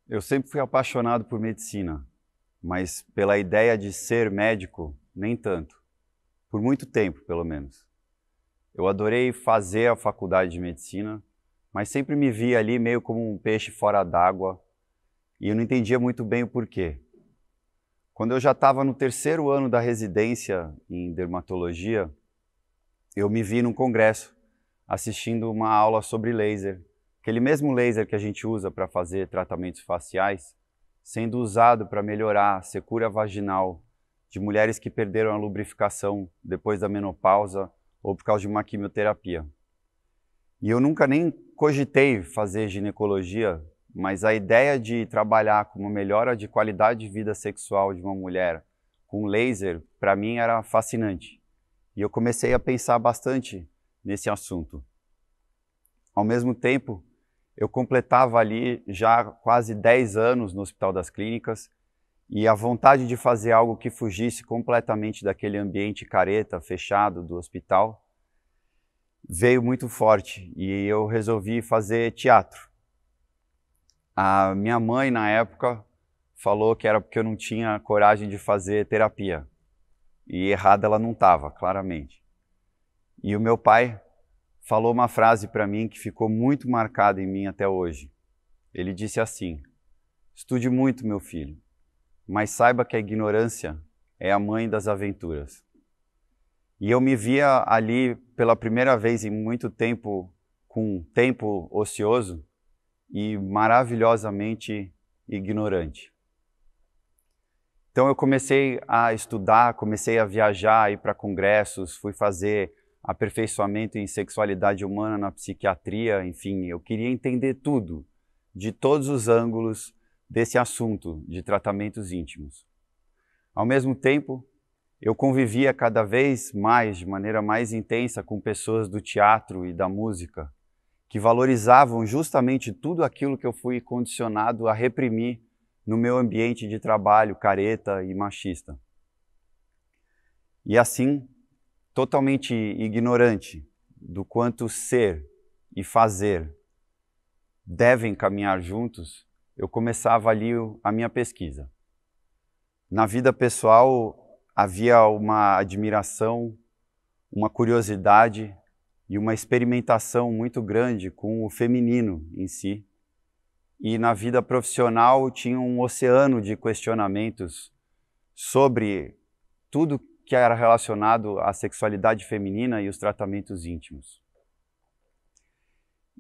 Eu sempre fui apaixonado por medicina, mas pela ideia de ser médico, nem tanto. Por muito tempo, pelo menos. Eu adorei fazer a faculdade de medicina, mas sempre me via ali meio como um peixe fora d'água e eu não entendia muito bem o porquê. Quando eu já estava no terceiro ano da residência em dermatologia, eu me vi num congresso assistindo uma aula sobre laser. Aquele mesmo laser que a gente usa para fazer tratamentos faciais, sendo usado para melhorar a secura vaginal de mulheres que perderam a lubrificação depois da menopausa ou por causa de uma quimioterapia. E eu nunca nem cogitei fazer ginecologia, mas a ideia de trabalhar com uma melhora de qualidade de vida sexual de uma mulher com laser, para mim era fascinante. E eu comecei a pensar bastante nesse assunto. Ao mesmo tempo, eu completava ali já quase 10 anos no Hospital das Clínicas e a vontade de fazer algo que fugisse completamente daquele ambiente careta, fechado do hospital, veio muito forte e eu resolvi fazer teatro. A minha mãe, na época, falou que era porque eu não tinha coragem de fazer terapia. E errada ela não estava, claramente. E o meu pai falou uma frase para mim que ficou muito marcada em mim até hoje. Ele disse assim: estude muito, meu filho, mas saiba que a ignorância é a mãe das aventuras. E eu me via ali pela primeira vez em muito tempo, com tempo ocioso e maravilhosamente ignorante. Então eu comecei a estudar, comecei a viajar, ir para congressos, fui fazer aperfeiçoamento em sexualidade humana na psiquiatria, enfim, eu queria entender tudo, de todos os ângulos desse assunto de tratamentos íntimos. Ao mesmo tempo, eu convivia cada vez mais, de maneira mais intensa, com pessoas do teatro e da música, que valorizavam justamente tudo aquilo que eu fui condicionado a reprimir no meu ambiente de trabalho careta e machista. E assim, totalmente ignorante do quanto ser e fazer devem caminhar juntos, eu começava ali a minha pesquisa. Na vida pessoal, havia uma admiração, uma curiosidade e uma experimentação muito grande com o feminino em si. E na vida profissional tinha um oceano de questionamentos sobre tudo que era relacionado à sexualidade feminina e os tratamentos íntimos.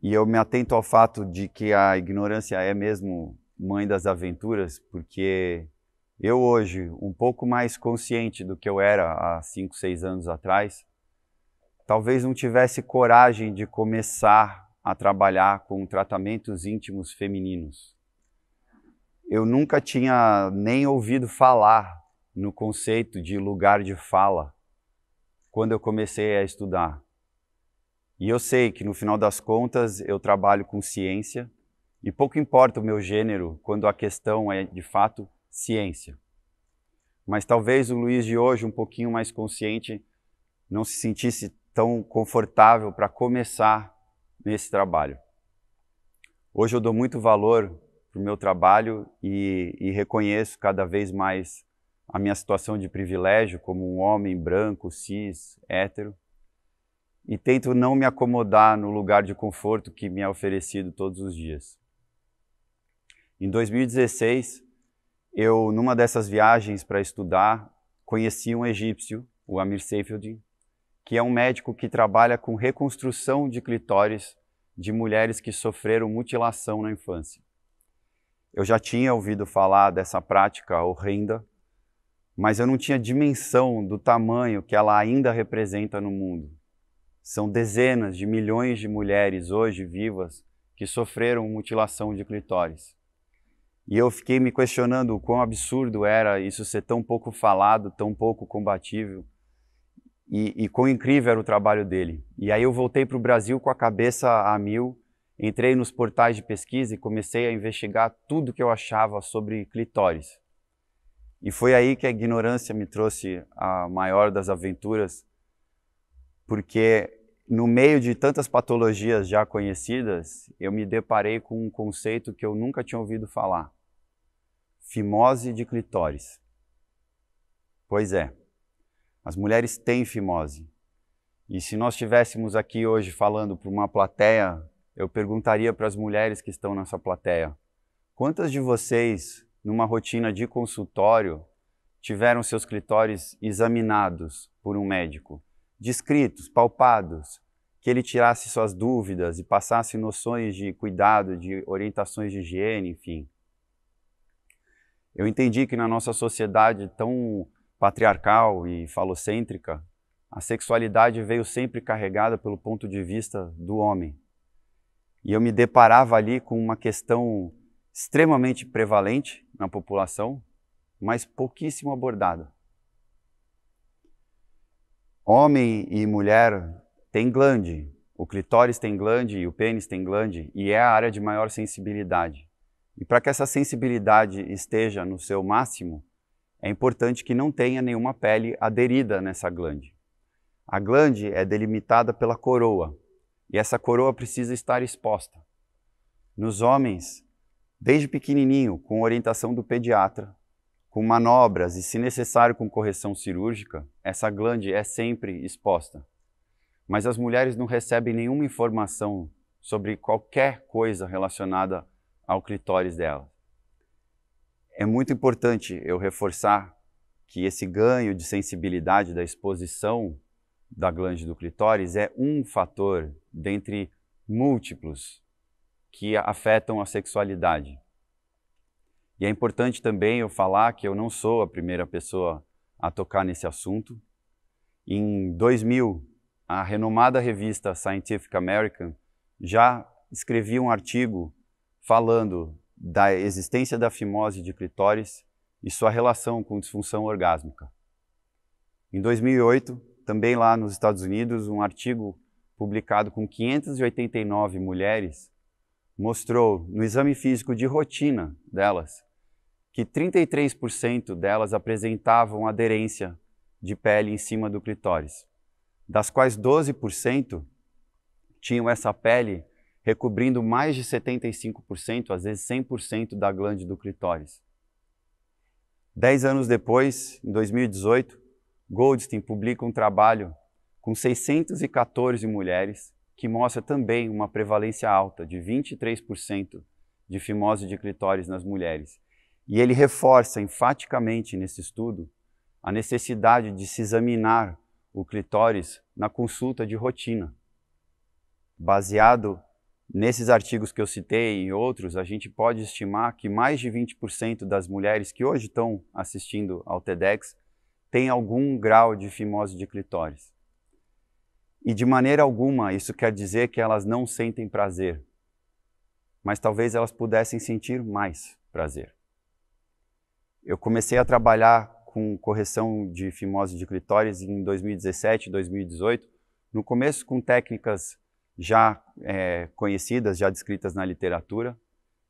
E eu me atento ao fato de que a ignorância é mesmo mãe das aventuras, porque eu hoje, um pouco mais consciente do que eu era há 5, 6 anos atrás, talvez não tivesse coragem de começar a trabalhar com tratamentos íntimos femininos. Eu nunca tinha nem ouvido falar no conceito de lugar de fala quando eu comecei a estudar. E eu sei que no final das contas eu trabalho com ciência e pouco importa o meu gênero quando a questão é de fato ciência. Mas talvez o Luiz de hoje, um pouquinho mais consciente, não se sentisse tão confortável para começar nesse trabalho. Hoje eu dou muito valor para o meu trabalho e reconheço cada vez mais a minha situação de privilégio como um homem branco, cis, hétero, e tento não me acomodar no lugar de conforto que me é oferecido todos os dias. Em 2016, eu, numa dessas viagens para estudar, conheci um egípcio, o Amir Seyfeddin, que é um médico que trabalha com reconstrução de clitóris de mulheres que sofreram mutilação na infância. Eu já tinha ouvido falar dessa prática horrenda, mas eu não tinha dimensão do tamanho que ela ainda representa no mundo. São dezenas de milhões de mulheres hoje vivas que sofreram mutilação de clitóris. E eu fiquei me questionando o quão absurdo era isso ser tão pouco falado, tão pouco combatível, e quão incrível era o trabalho dele. E aí eu voltei para o Brasil com a cabeça a mil, entrei nos portais de pesquisa e comecei a investigar tudo que eu achava sobre clitóris. E foi aí que a ignorância me trouxe a maior das aventuras, porque no meio de tantas patologias já conhecidas, eu me deparei com um conceito que eu nunca tinha ouvido falar, fimose de clitóris. Pois é, as mulheres têm fimose. E se nós estivéssemos aqui hoje falando para uma plateia, eu perguntaria para as mulheres que estão nessa plateia: quantas de vocês, numa rotina de consultório, tiveram seus clitóris examinados por um médico, descritos, palpados, que ele tirasse suas dúvidas e passasse noções de cuidado, de orientações de higiene, enfim? Eu entendi que na nossa sociedade tão patriarcal e falocêntrica, a sexualidade veio sempre carregada pelo ponto de vista do homem. E eu me deparava ali com uma questão extremamente prevalente na população, mas pouquíssimo abordada. Homem e mulher têm glande, o clitóris tem glande e o pênis tem glande, e é a área de maior sensibilidade. E para que essa sensibilidade esteja no seu máximo, é importante que não tenha nenhuma pele aderida nessa glande. A glande é delimitada pela coroa, e essa coroa precisa estar exposta. Nos homens, desde pequenininho, com orientação do pediatra, com manobras e, se necessário, com correção cirúrgica, essa glande é sempre exposta. Mas as mulheres não recebem nenhuma informação sobre qualquer coisa relacionada ao clitóris dela. É muito importante eu reforçar que esse ganho de sensibilidade da exposição da glande do clitóris é um fator dentre múltiplos que afetam a sexualidade. E é importante também eu falar que eu não sou a primeira pessoa a tocar nesse assunto. Em 2000, a renomada revista Scientific American já escrevia um artigo falando da existência da fimose de clitóris e sua relação com disfunção orgásmica. Em 2008, também lá nos Estados Unidos, um artigo publicado com 589 mulheres mostrou no exame físico de rotina delas que 33% delas apresentavam aderência de pele em cima do clitóris, das quais 12% tinham essa pele recobrindo mais de 75%, às vezes 100% da glande do clitóris. 10 anos depois, em 2018, Goldstein publica um trabalho com 614 mulheres que mostra também uma prevalência alta de 23% de fimose de clitóris nas mulheres. E ele reforça enfaticamente nesse estudo a necessidade de se examinar o clitóris na consulta de rotina. Baseado nesses artigos que eu citei e outros, a gente pode estimar que mais de 20% das mulheres que hoje estão assistindo ao TEDx têm algum grau de fimose de clitóris. E de maneira alguma isso quer dizer que elas não sentem prazer, mas talvez elas pudessem sentir mais prazer. Eu comecei a trabalhar com correção de fimose de clitóris em 2017, 2018, no começo com técnicas já conhecidas, já descritas na literatura,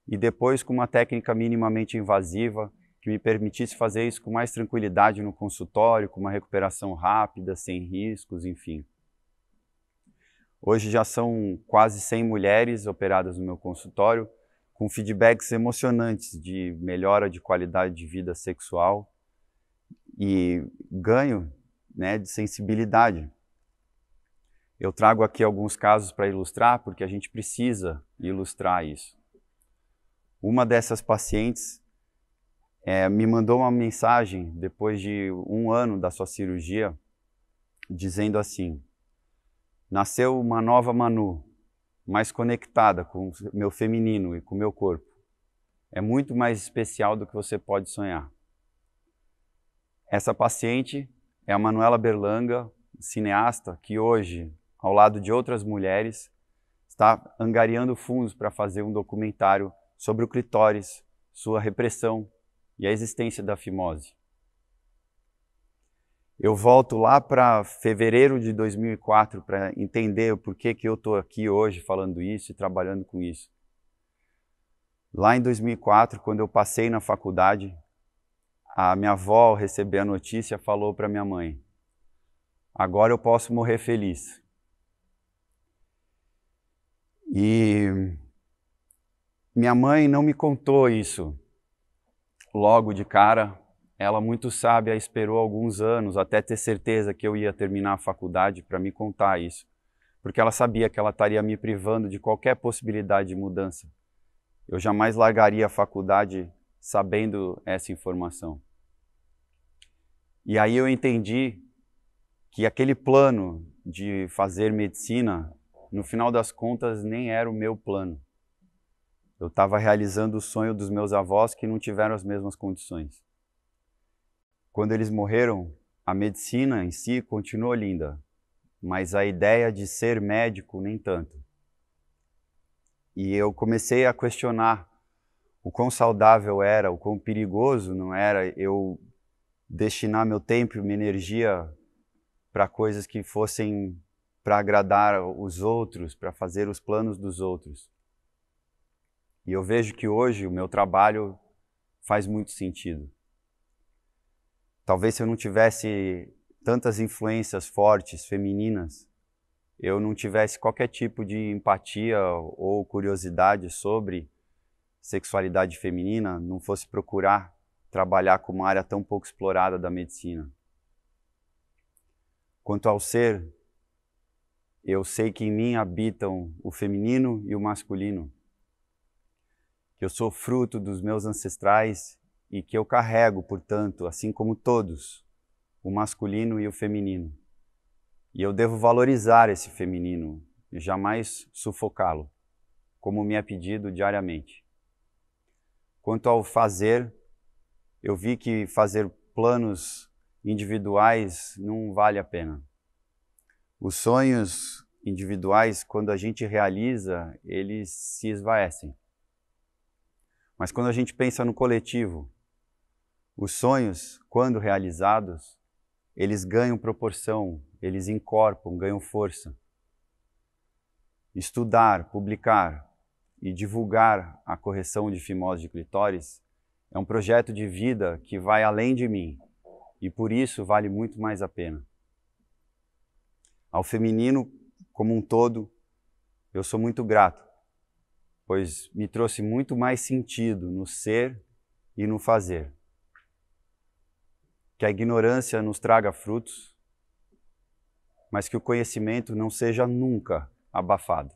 e depois com uma técnica minimamente invasiva que me permitisse fazer isso com mais tranquilidade no consultório, com uma recuperação rápida, sem riscos, enfim. Hoje já são quase 100 mulheres operadas no meu consultório, com feedbacks emocionantes de melhora de qualidade de vida sexual e ganho, né, de sensibilidade. Eu trago aqui alguns casos para ilustrar, porque a gente precisa ilustrar isso. Uma dessas pacientes me mandou uma mensagem depois de 1 ano da sua cirurgia, dizendo assim: nasceu uma nova Manu, mais conectada com o meu feminino e com o meu corpo. É muito mais especial do que você pode sonhar. Essa paciente é a Manuela Berlanga, cineasta, que hoje, ao lado de outras mulheres, está angariando fundos para fazer um documentário sobre o clitóris, sua repressão e a existência da fimose. Eu volto lá para fevereiro de 2004 para entender o porquê que eu estou aqui hoje falando isso e trabalhando com isso. Lá em 2004, quando eu passei na faculdade, a minha avó, ao receber a notícia, falou para minha mãe: agora eu posso morrer feliz. E minha mãe não me contou isso logo de cara. Ela, muito sábia, esperou alguns anos até ter certeza que eu ia terminar a faculdade para me contar isso, porque ela sabia que ela estaria me privando de qualquer possibilidade de mudança. Eu jamais largaria a faculdade sabendo essa informação. E aí eu entendi que aquele plano de fazer medicina, no final das contas, nem era o meu plano. Eu estava realizando o sonho dos meus avós que não tiveram as mesmas condições. Quando eles morreram, a medicina em si continuou linda, mas a ideia de ser médico nem tanto. E eu comecei a questionar o quão saudável era, o quão perigoso não era eu destinar meu tempo e minha energia para coisas que fossem para agradar os outros, para fazer os planos dos outros. E eu vejo que hoje o meu trabalho faz muito sentido. Talvez se eu não tivesse tantas influências fortes, femininas, eu não tivesse qualquer tipo de empatia ou curiosidade sobre sexualidade feminina, não fosse procurar trabalhar com uma área tão pouco explorada da medicina. Quanto ao ser, eu sei que em mim habitam o feminino e o masculino, que eu sou fruto dos meus ancestrais e que eu carrego, portanto, assim como todos, o masculino e o feminino. E eu devo valorizar esse feminino e jamais sufocá-lo, como me é pedido diariamente. Quanto ao fazer, eu vi que fazer planos individuais não vale a pena. Os sonhos individuais, quando a gente realiza, eles se esvaecem. Mas quando a gente pensa no coletivo, os sonhos, quando realizados, eles ganham proporção, eles encorpam, ganham força. Estudar, publicar e divulgar a correção de fimose de clitóris é um projeto de vida que vai além de mim e por isso vale muito mais a pena. Ao feminino como um todo, eu sou muito grato, pois me trouxe muito mais sentido no ser e no fazer. Que a ignorância nos traga frutos, mas que o conhecimento não seja nunca abafado.